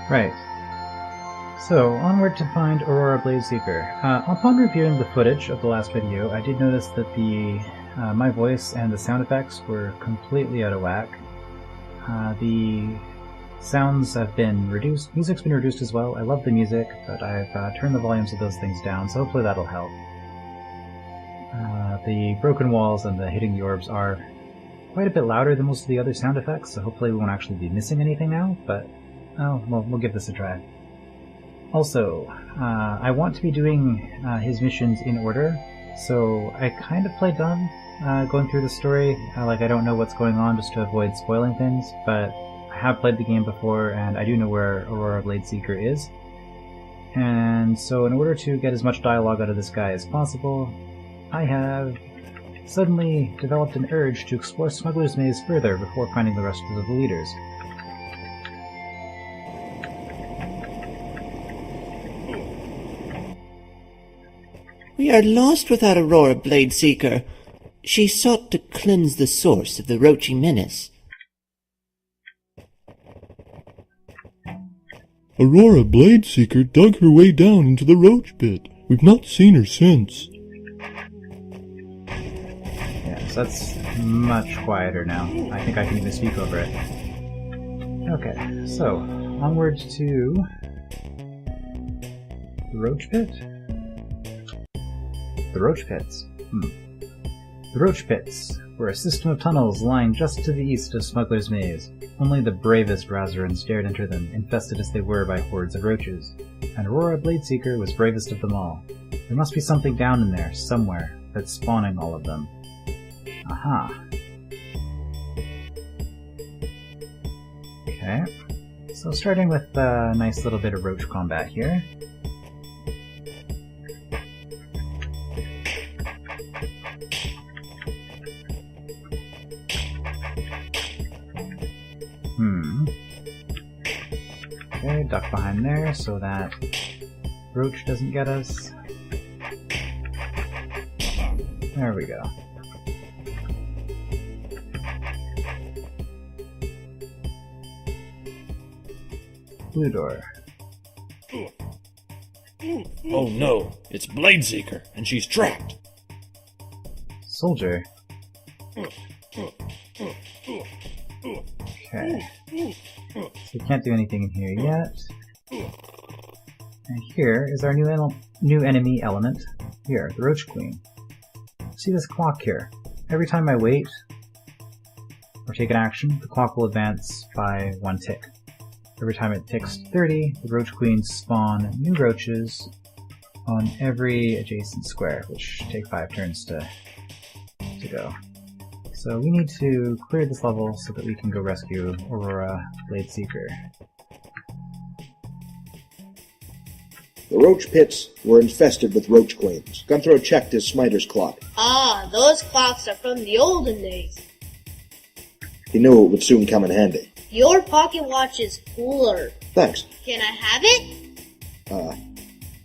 Right. So, onward to find Aurora Bladeseeker. Upon reviewing the footage of the last video, I did notice that my voice and the sound effects were completely out of whack. The sounds have been reduced, music's been reduced as well. I love the music, but I've turned the volumes of those things down, so hopefully that'll help. The broken walls and the hitting the orbs are quite a bit louder than most of the other sound effects, so hopefully we won't actually be missing anything now, but we'll give this a try. Also, I want to be doing his missions in order, so I kind of play dumb going through the story, like I don't know what's going on just to avoid spoiling things, but I have played the game before and I do know where Aurora Bladeseeker is. And so in order to get as much dialogue out of this guy as possible, I have suddenly developed an urge to explore Smuggler's Maze further before finding the rest of the leaders. We are lost without Aurora Bladeseeker. She sought to cleanse the source of the roachy menace. Aurora Bladeseeker dug her way down into the roach pit. We've not seen her since. Yeah, so that's much quieter now. I think I can even speak over it. Okay, so, onward to the roach pit? The roach pits. The roach pits were a system of tunnels lying just to the east of Smuggler's Maze. Only the bravest Razorans dared enter them, infested as they were by hordes of roaches. And Aurora Bladeseeker was bravest of them all. There must be something down in there, somewhere, that's spawning all of them. Aha. Okay. So starting with a nice little bit of roach combat here. Okay, duck behind there so that roach doesn't get us. There we go. Blue door. Oh no, it's Bladeseeker, and she's trapped. Soldier. Okay. So we can't do anything in here yet. And here is our new enemy element. Here, the Roach Queen. See this clock here? Every time I wait, or take an action, the clock will advance by 1 tick. Every time it ticks 30, the Roach Queens spawn new roaches on every adjacent square, which take 5 turns to go. So we need to clear this level so that we can go rescue Aurora Bladeseeker. The roach pits were infested with roach queens. Gunthro checked his smiter's clock. Ah, those clocks are from the olden days. He knew it would soon come in handy. Your pocket watch is cooler. Thanks. Can I have it?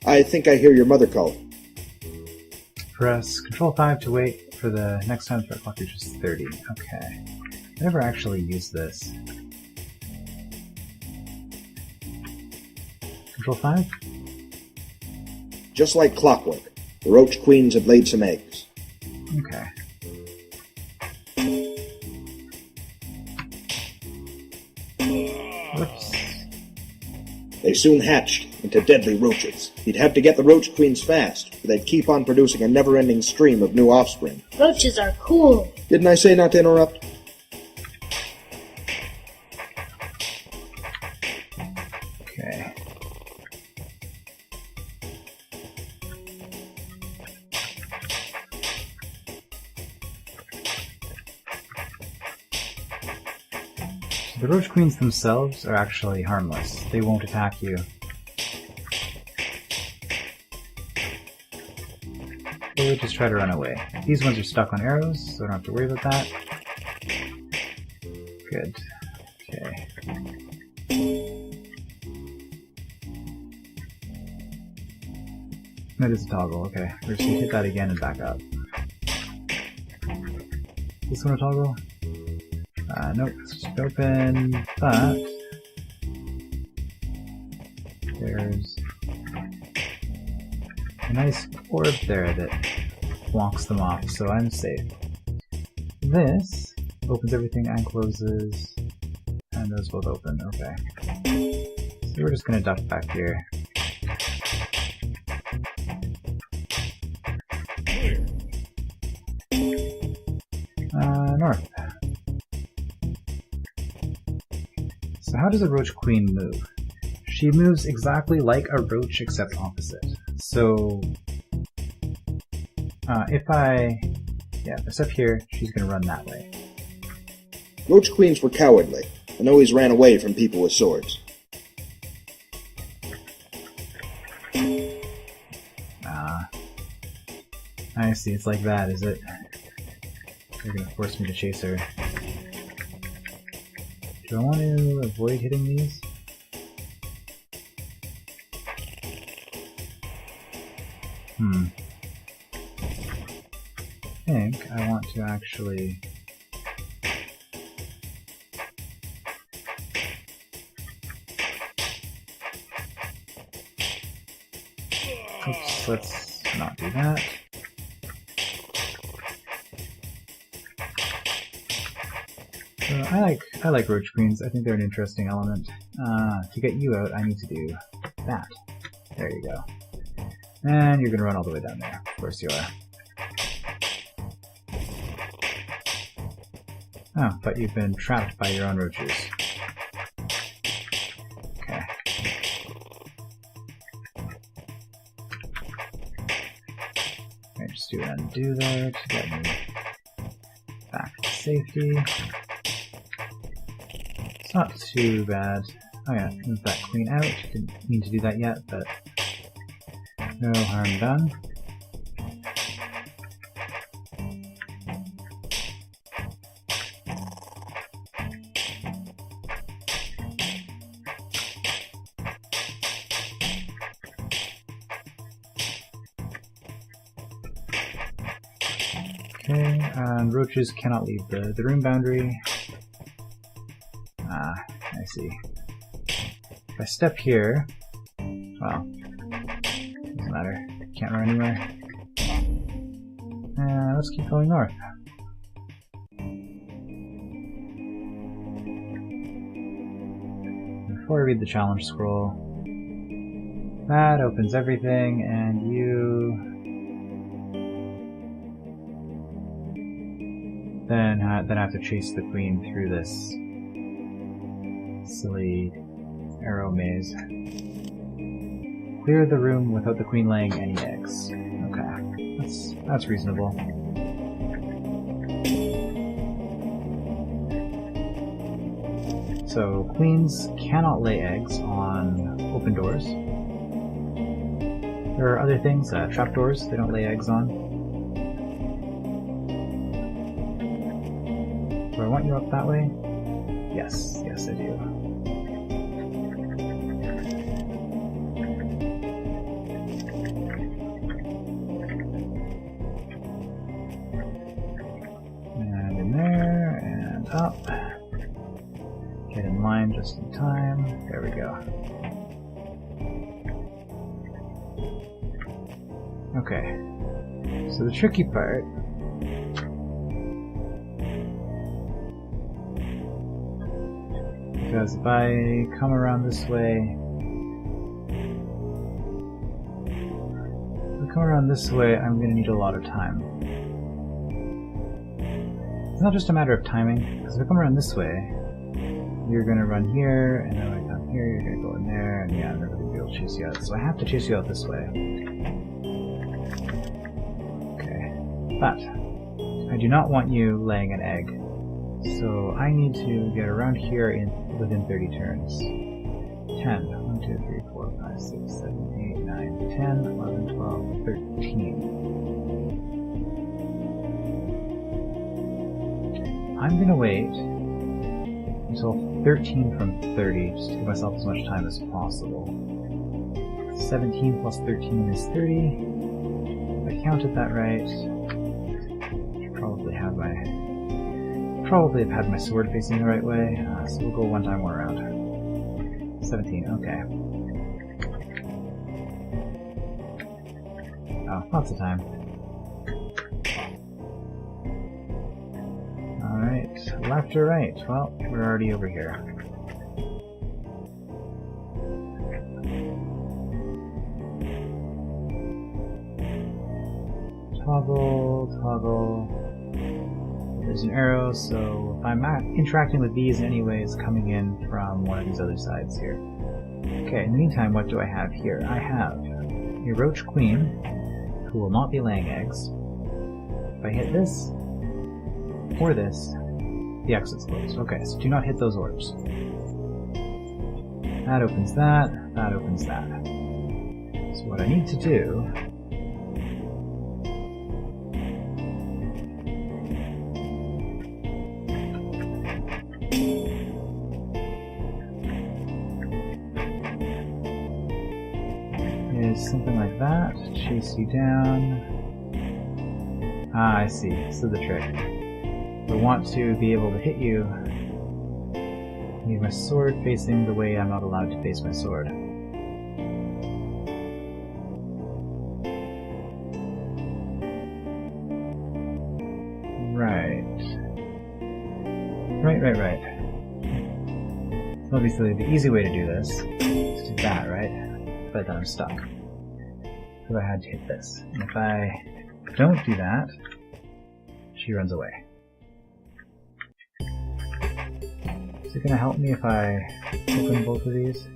I think I hear your mother calling. Press Control 5 to wait for the next time the clock reaches 30. Okay. I never actually used this. Control 5? Just like clockwork, the roach queens have laid some eggs. Okay. Whoops. They soon hatched into deadly roaches. He'd have to get the roach queens fast, or they'd keep on producing a never-ending stream of new offspring. Roaches are cool. Didn't I say not to interrupt? Okay. The Roach Queens themselves are actually harmless. They won't attack you. They would just try to run away. These ones are stuck on arrows, so I don't have to worry about that. Good. Okay. That is a toggle, okay. We're just gonna hit that again and back up. This one a toggle? Nope, it's just open, but There's a nice orb there that blocks them off, so I'm safe. This opens everything and closes, and those both open, okay. So we're just gonna duck back here. North. So how does a roach queen move? She moves exactly like a roach except opposite. So if I step here, she's going to run that way. Roach queens were cowardly, and always ran away from people with swords. I see, it's like that, is it? They're going to force me to chase her. Do I want to avoid hitting these? I think I want to actually... Oops, let's not do that. So I like roach queens. I think they're an interesting element. To get you out, I need to do that. There you go. And you're gonna run all the way down there. Of course you are. Oh, but you've been trapped by your own roaches. Okay. Okay, just do undo there to get me back to safety. It's not too bad. Oh yeah, move that queen out. Didn't mean to do that yet, but no harm done. Okay, and roaches cannot leave the room boundary. I see. If I step here, well, doesn't matter. Can't run anywhere. Let's keep going north. Before I read the challenge scroll, that opens everything, and you then have to chase the queen through this silly arrow maze. Clear the room without the queen laying any eggs. Okay, that's reasonable. So queens cannot lay eggs on open doors. There are other things, trapdoors, they don't lay eggs on. Do I want you up that way? Yes, yes I do. And in there, and up. Get in line just in time. There we go. Okay. So the tricky part because if I come around this way, I'm going to need a lot of time. It's not just a matter of timing, because if I come around this way, you're going to run here, and then when I come here, you're going to go in there, and yeah, I'm never going to be able to chase you out. So I have to chase you out this way. Okay. But I do not want you laying an egg. So I need to get around here within 30 turns. 10. 1, 2, 3, 4, 5, 6, 7, 8, 9, 10, 11, 12, 13. I'm going to wait until 13 from 30, just to give myself as much time as possible. 17 plus 13 is 30. If I counted that right, probably have had my sword facing the right way, so we'll go one time more around. 17, okay. Oh, lots of time. Alright, left or right? Well, we're already over here. Toggle, toggle. There's an arrow, so if I'm interacting with these in any way, it's coming in from one of these other sides here. Okay, in the meantime, what do I have here? I have a roach queen, who will not be laying eggs. If I hit this, or this, the exit's closed. Okay, so do not hit those orbs. That opens that opens that. So what I need to do is something like that, chase you down. Ah, I see, this is the trick. I want to be able to hit you. I need my sword facing the way I'm not allowed to face my sword. Right. Obviously, the easy way to do this is to do that, right? But then I'm stuck. So I had to hit this. And if I don't do that, she runs away. Is it going to help me if I open both of these?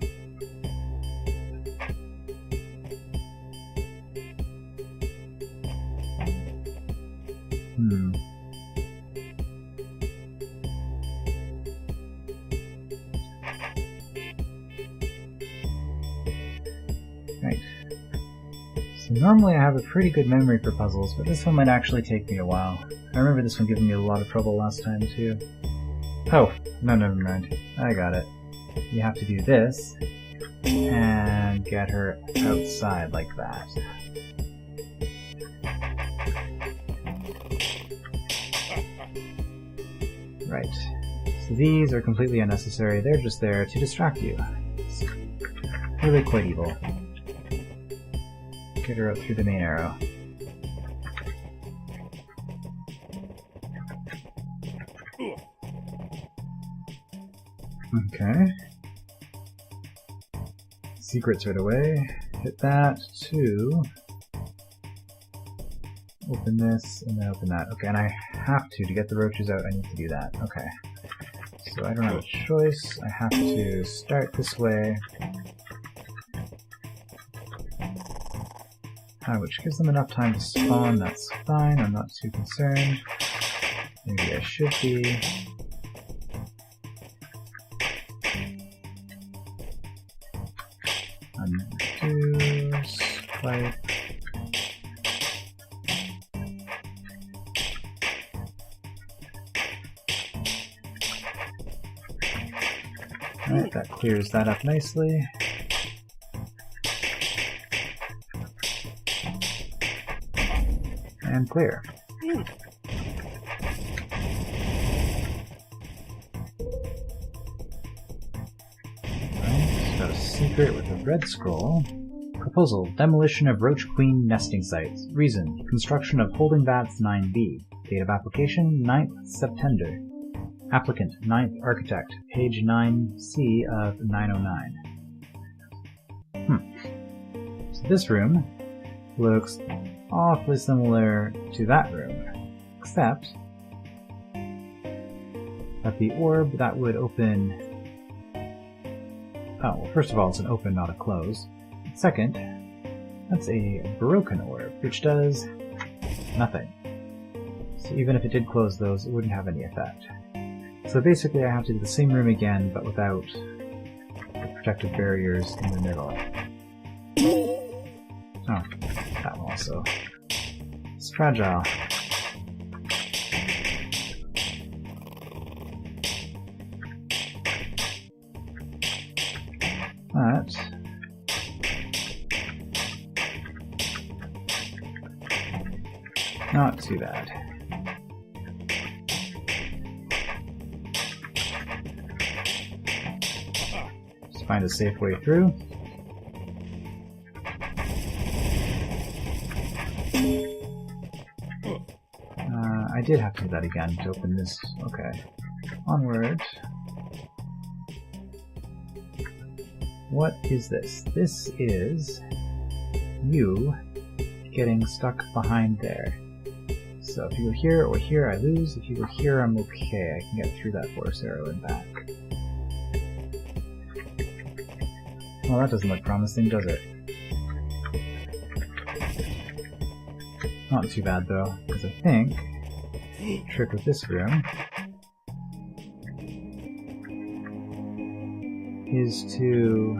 Right. So normally I have a pretty good memory for puzzles, but this one might actually take me a while. I remember this one giving me a lot of trouble last time too. Oh, no, never mind. I got it. You have to do this, and get her outside like that. Right. So these are completely unnecessary. They're just there to distract you. It's really quite evil. Get her out through the main arrow. Okay. Secrets right away. Hit that. 2. Open this, and then open that. Okay, and I have to get the roaches out, I need to do that. Okay. So I don't have a choice. I have to start this way. Which gives them enough time to spawn, that's fine, I'm not too concerned. Maybe I should be. Undo, swipe. Alright, that clears that up nicely. And clear. Got a secret with a red scroll. Proposal: demolition of Roach Queen nesting sites. Reason: construction of holding vats 9B. Date of application: 9th September. Applicant: 9th Architect. Page 9C of 909. So this room looks awfully similar to that room, except that the orb that would open... Oh, well, first of all, it's an open, not a close. Second, that's a broken orb, which does nothing. So even if it did close those, it wouldn't have any effect. So basically I have to do the same room again, but without the protective barriers in the middle. Oh, that one also. It's fragile. But not too bad. Just find a safe way through. did have to do that again to open this. Okay. Onward. What is this? This is you getting stuck behind there. So if you were here or here, I lose. If you were here, I'm okay. I can get through that force arrow and back. Well, that doesn't look promising, does it? Not too bad, though, because I think the trick with this room is to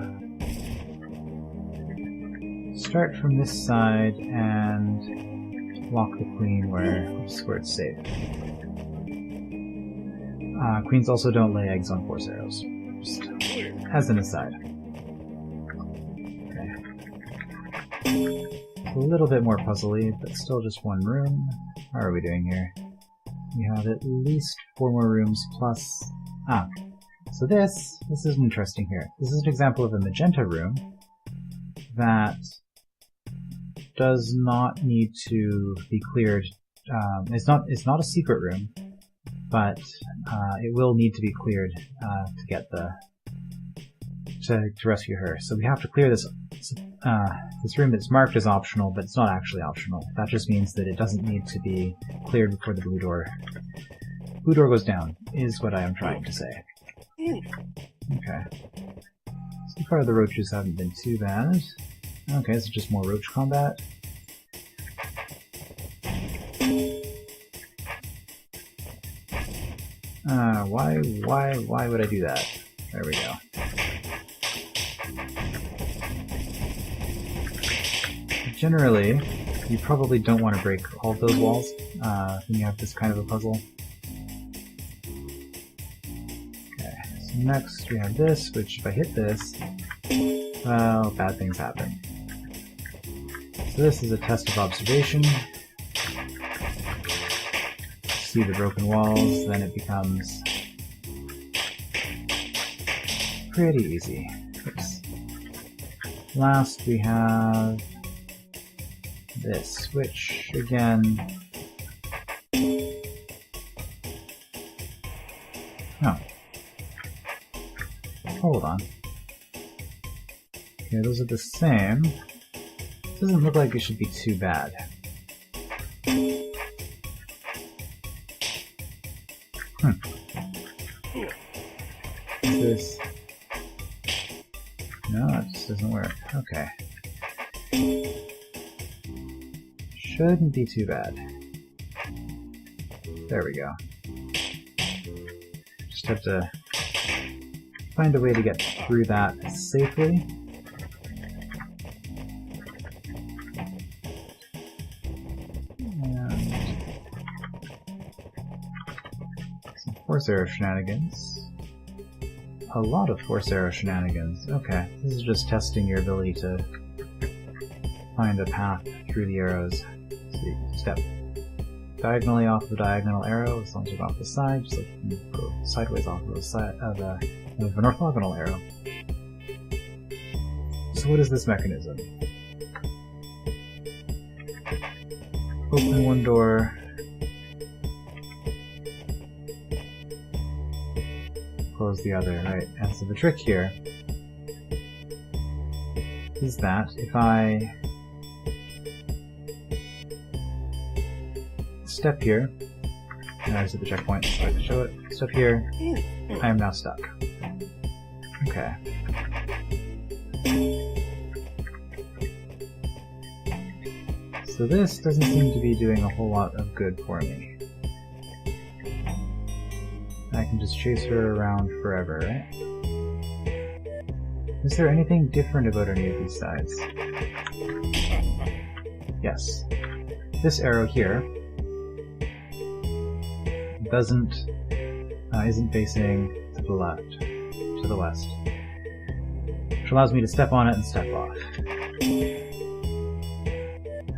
start from this side and lock the queen where it's safe. Queens also don't lay eggs on force arrows, just as an aside. A little bit more puzzly, but still just one room. How are we doing here? We have at least 4 more rooms plus... so this is interesting here. This is an example of a magenta room that does not need to be cleared. It's not a secret room, but it will need to be cleared to get to rescue her. So we have to clear this room that's marked as optional, but it's not actually optional. That just means that it doesn't need to be cleared before the blue door goes down, is what I am trying to say. Okay. So far the roaches haven't been too bad. Okay, so just more roach combat. Why would I do that? There we go. Generally, you probably don't want to break all of those walls when you have this kind of a puzzle. Okay, so next we have this, which if I hit this, well, bad things happen. So this is a test of observation. See the broken walls, then it becomes pretty easy. Oops. Last we have this, which again... Oh. Hold on. Okay, those are the same. Doesn't look like it should be too bad. Is this... No, it just doesn't work. Okay. Shouldn't be too bad. There we go. Just have to find a way to get through that safely. And some force arrow shenanigans. A lot of force arrow shenanigans. Okay, this is just testing your ability to find a path through the arrows. So you can step diagonally off the diagonal arrow as long as you go off the side, just like you can go sideways off of the side of an orthogonal arrow. So what is this mechanism? Open one door, close the other, right? And so the trick here is that if I step here, and I was at the checkpoint, so I can show it. Step here, I am now stuck. Okay. So this doesn't seem to be doing a whole lot of good for me. I can just chase her around forever, right? Is there anything different about any of these sides? Yes. This arrow here isn't facing to the left, to the west, which allows me to step on it and step off.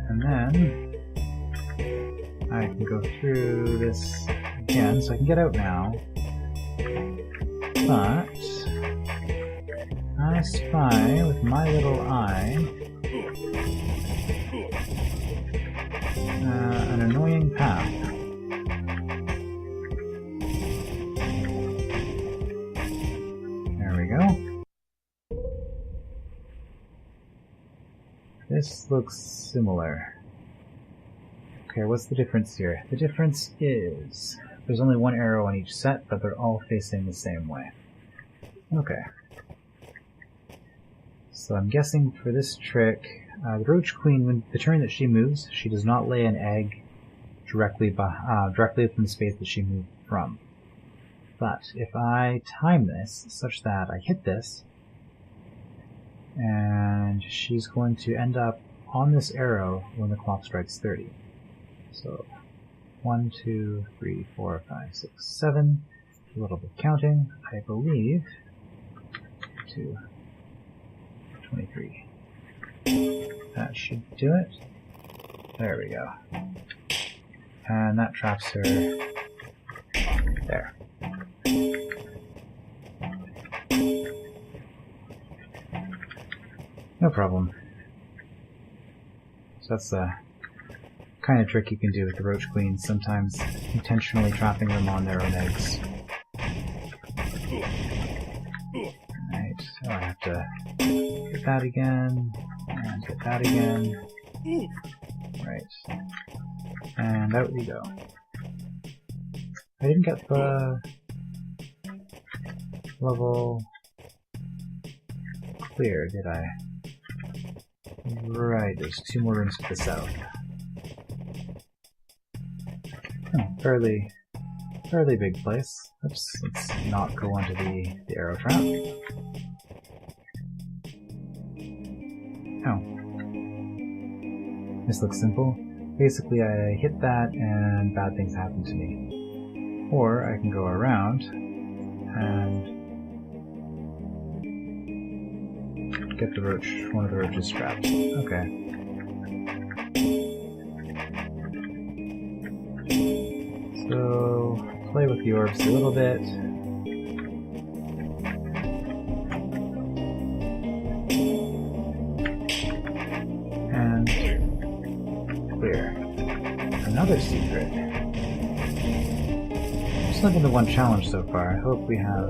And then I can go through this again, so I can get out now. But I spy with my little eye an annoying path. This looks similar. Okay, what's the difference here? The difference is there's only one arrow on each set, but they're all facing the same way. Okay. So I'm guessing for this trick, the Roach Queen, when the turn that she moves, she does not lay an egg directly within the space that she moved from. But if I time this such that I hit this, and she's going to end up on this arrow when the clock strikes 30. So 1, 2, 3, 4, 5, 6, 7. A little bit counting, I believe. 2, 23. That should do it. There we go. And that traps her there. No problem. So that's the kind of trick you can do with the Roach Queens, sometimes intentionally trapping them on their own eggs. Alright, so I have to hit that again, and hit that again. Right. And out we go. I didn't get the level clear, did I? Right, there's 2 more rooms to the south. Fairly big place. Oops, let's not go onto the arrow trap. Oh. This looks simple. Basically, I hit that and bad things happen to me. Or I can go around and get the roach, one of the roaches strapped. Okay. So, play with the orbs a little bit. And clear. Another secret. Just looking at one challenge so far. I hope we have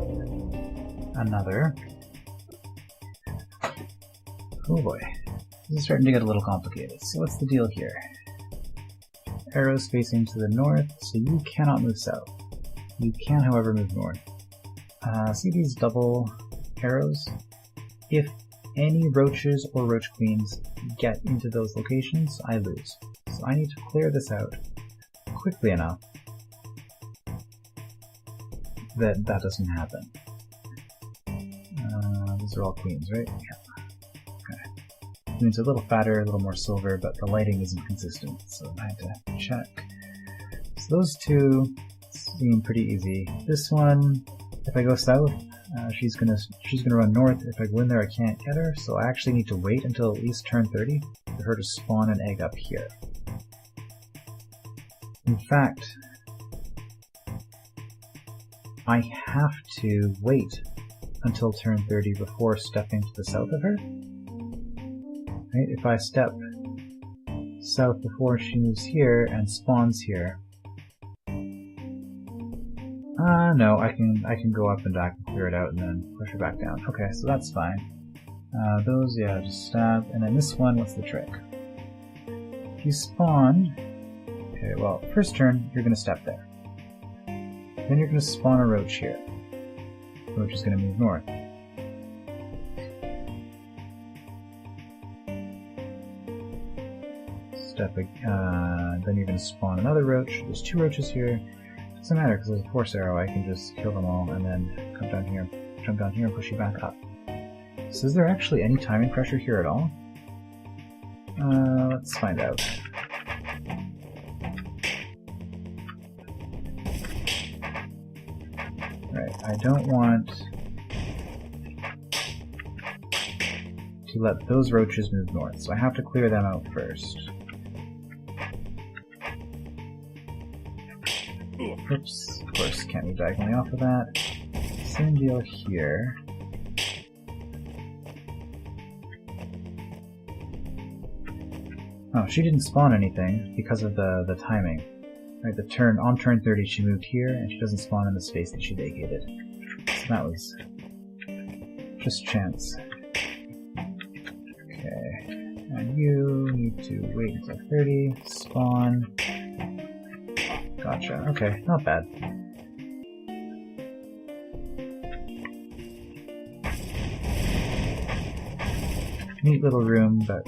another. Oh boy. This is starting to get a little complicated. So what's the deal here? Arrows facing to the north, so you cannot move south. You can, however, move north. See these double arrows? If any roaches or roach queens get into those locations, I lose. So I need to clear this out quickly enough that that doesn't happen. These are all queens, right? Yeah. It's a little fatter, a little more silver, but the lighting isn't consistent, so I had to check. So those two seem pretty easy. This one, if I go south, she's gonna run north. If I go in there, I can't get her, so I actually need to wait until at least turn 30 for her to spawn an egg up here. In fact, I have to wait until turn 30 before stepping to the south of her. Right? If I step south before she moves here and spawns here, no, I can go up and back and clear it out and then push her back down. Okay, so that's fine. Those, yeah, just stab. And then this one, what's the trick? If you spawn, okay, well, first turn you're gonna step there. Then you're gonna spawn a roach here. The roach is gonna move north. Then you're going to spawn another roach. There's 2 roaches here. Doesn't matter because there's a force arrow. I can just kill them all and then come down here, jump down here, and push you back up. So is there actually any timing pressure here at all? Let's find out. Right, I don't want to let those roaches move north, so I have to clear them out first. Oops, of course, can't move diagonally off of that. Same deal here. Oh, she didn't spawn anything because of the timing. Right, on turn 30 she moved here, and she doesn't spawn in the space that she vacated. So that was just chance. Okay, and you to wait until 30, spawn. Gotcha. Okay, not bad. Neat little room, but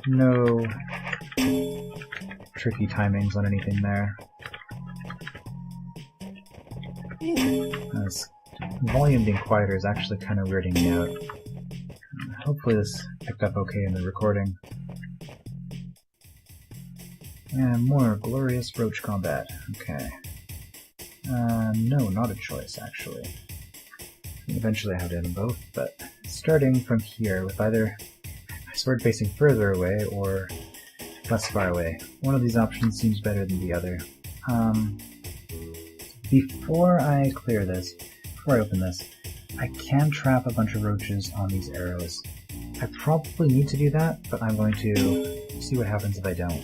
no tricky timings on anything there. This volume being quieter is actually kind of weirding me out. Hopefully this picked up okay in the recording. And more glorious roach combat. Okay. No, not a choice, actually. Eventually I have to hit them both, but starting from here with either my sword facing further away or less far away. One of these options seems better than the other. Before I clear this, before I open this, I can trap a bunch of roaches on these arrows. I probably need to do that, but I'm going to see what happens if I don't.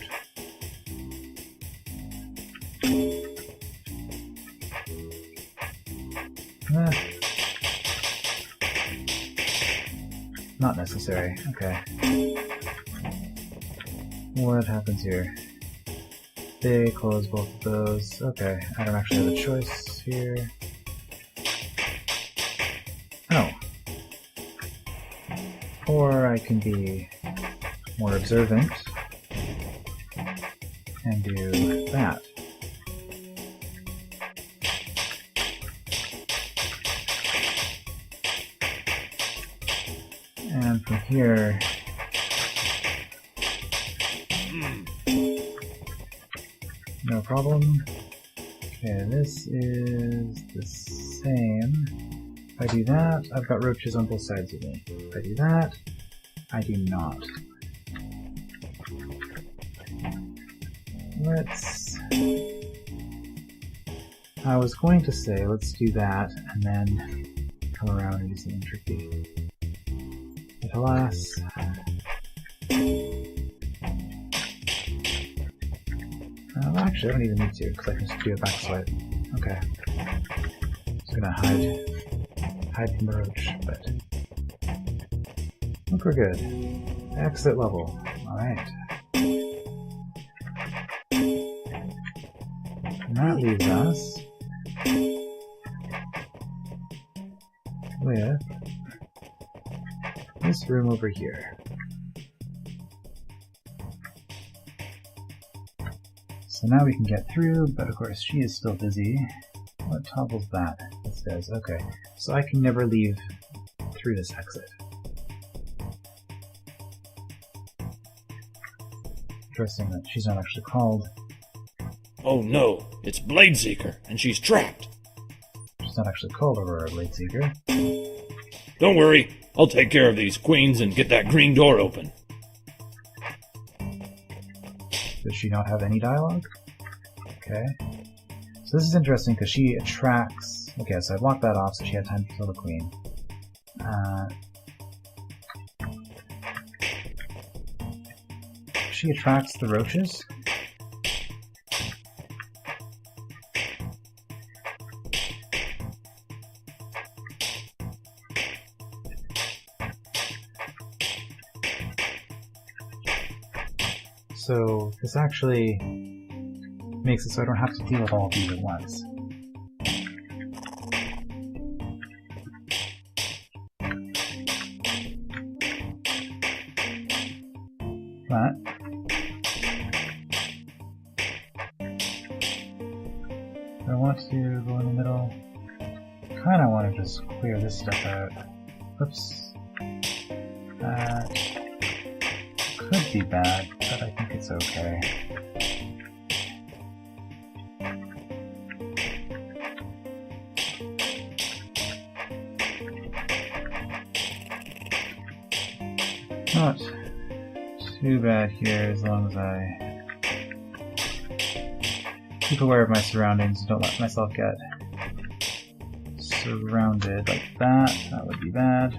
Not necessary. Okay. What happens here? They close both of those. Okay, I don't actually have a choice here. Oh. Or I can be more observant and do that. And from here, no problem. Okay, this is the same. If I do that, I've got roaches on both sides of me. If I do that, I do not. I was going to say, let's do that, and then come around and do something tricky. But alas... actually, I don't even need to, because I can just do a backswipe. Okay. Just gonna hide from the roach, but... I think we're good. Exit level. Alright. And that leaves us with this room over here. So now we can get through, but of course she is still busy. What toggles that? This does. Okay. So I can never leave through this exit. Interesting that she's not actually called. Oh no, it's Bladeseeker, and she's trapped. She's not actually called Aurora Bladeseeker. Don't worry, I'll take care of these queens and get that green door open. Does she not have any dialogue? Okay. So this is interesting because she attracts... Okay, so I blocked that off so she had time to kill the queen. She attracts the roaches? So this actually makes it so I don't have to deal with all of these at once. But I want to go in the middle. Kinda want to just clear this stuff out. Oops. That could be bad, but I think it's okay. Not too bad here as long as I keep aware of my surroundings and don't let myself get surrounded like that. That would be bad.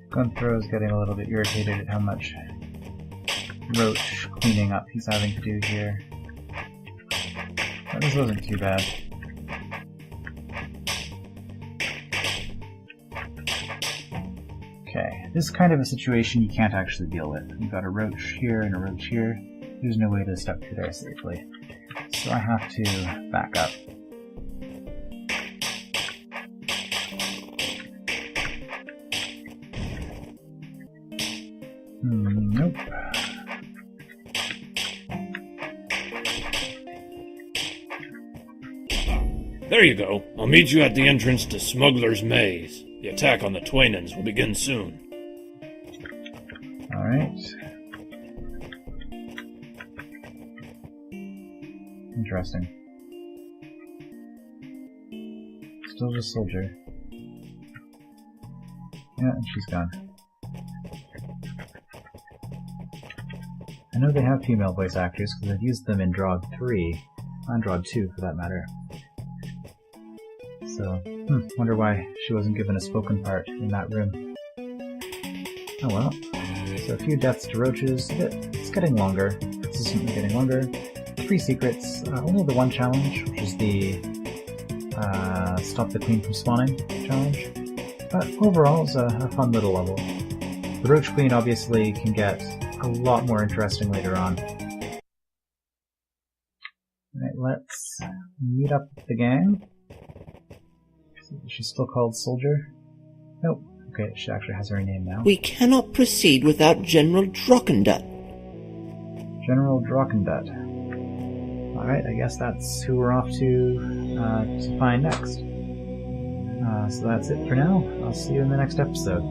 Gunthro is getting a little bit irritated at how much roach cleaning up he's having to do here. But this wasn't too bad. Okay, this kind of a situation you can't actually deal with. You've got a roach here and a roach here. There's no way to step through there safely. So I have to back up. Nope. There you go. I'll meet you at the entrance to Smuggler's Maze. The attack on the Tuenons will begin soon. Alright. Interesting. Still just soldier. Yeah, and she's gone. I know they have female voice actors because I've used them in DROD 3, and DROD 2 for that matter. So, wonder why she wasn't given a spoken part in that room. Oh well. So a few deaths to roaches. It's getting longer. Consistently getting longer. 3 secrets. Only the one challenge, which is the stop the queen from spawning challenge. But overall, it's a fun little level. The roach queen obviously can get a lot more interesting later on. Alright, let's meet up with the gang. She's still called Soldier? Nope. Okay, she actually has her name now. We cannot proceed without General Drokendut. General Drokendut. Alright, I guess that's who we're off to find next. So that's it for now. I'll see you in the next episode.